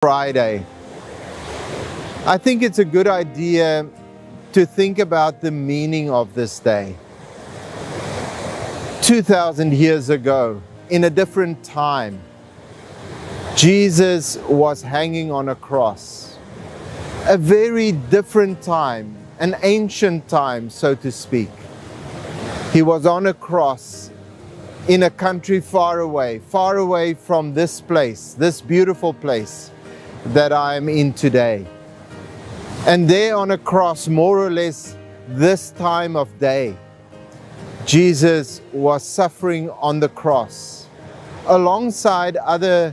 Friday. I think it's a good idea to think about the meaning of this day. 2,000 years ago, in a different time, Jesus was hanging on a cross. A very different time, an ancient time, so to speak. He was on a cross in a country far away from this place, this beautiful place that I am in today. And there on a cross, more or less this time of day, Jesus was suffering on the cross alongside other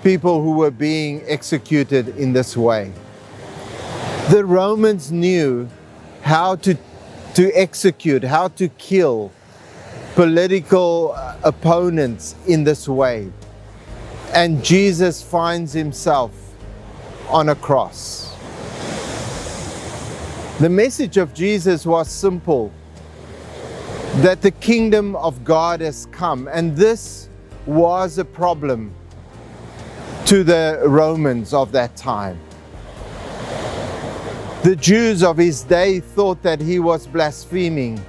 people who were being executed in this way. The Romans knew how to execute, how to kill political opponents in this way. And Jesus finds himself on a cross. The message of Jesus was simple, that the kingdom of God has come, and this was a problem to the Romans of that time. The Jews of his day thought that he was blaspheming,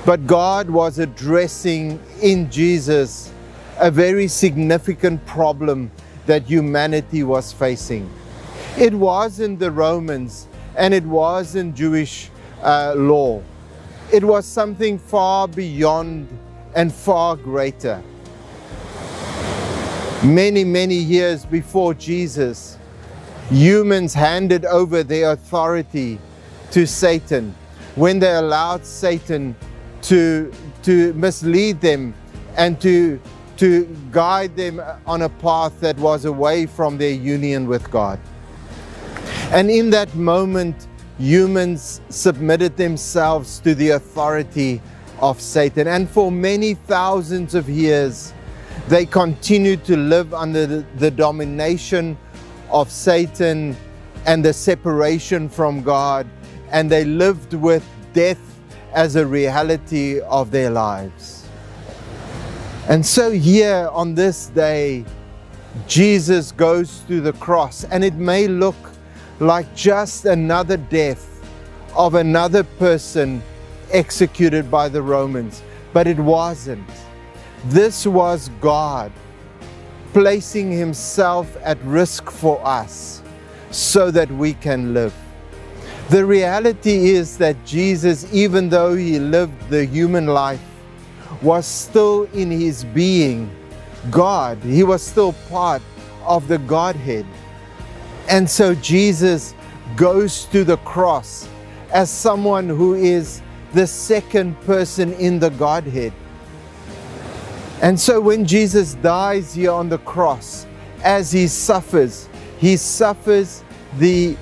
but God was addressing in Jesus a very significant problem that humanity was facing. It wasn't the Romans, and it wasn't Jewish law. It was something far beyond and far greater. Many years before Jesus, humans handed over their authority to Satan when they allowed Satan to mislead them and to guide them on a path that was away from their union with God. And in that moment, humans submitted themselves to the authority of Satan. And for many thousands of years, they continued to live under the domination of Satan and the separation from God. And they lived with death as a reality of their lives. And so here on this day, Jesus goes to the cross, and it may look like just another death of another person executed by the Romans, but it wasn't. This was God placing himself at risk for us so that we can live. The reality is that Jesus, even though he lived the human life, was still in his being God. He was still part of the Godhead. And so Jesus goes to the cross as someone who is the second person in the Godhead. And so when Jesus dies here on the cross, as he suffers the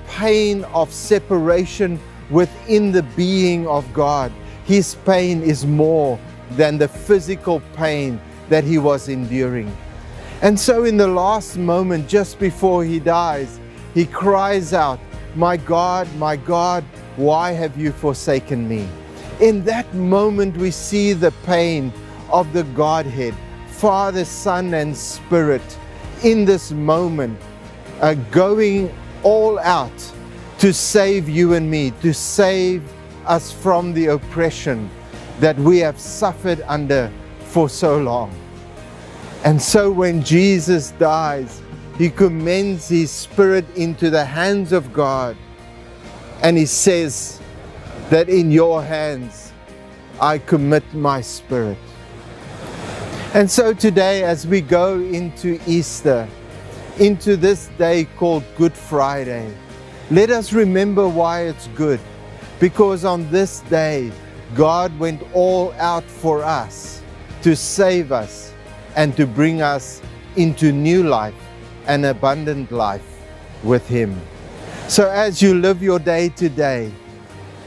pain of separation within the being of God. His pain is more than the physical pain that he was enduring. And so in the last moment, just before he dies, he cries out, my God, why have you forsaken me?" In that moment, we see the pain of the Godhead, Father, Son, and Spirit, in this moment, going all out to save you and me, to save us from the oppression that we have suffered under for so long. And so when Jesus dies, he commends his spirit into the hands of God. And he says that in your hands, I commit my spirit. And so today, as we go into Easter, into this day called Good Friday, let us remember why it's good. Because on this day, God went all out for us to save us and to bring us into new life, an abundant life with him. So as you live your day today,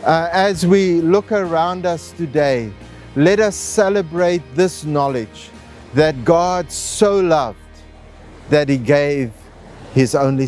as we look around us today, let us celebrate this knowledge that God so loved that he gave his only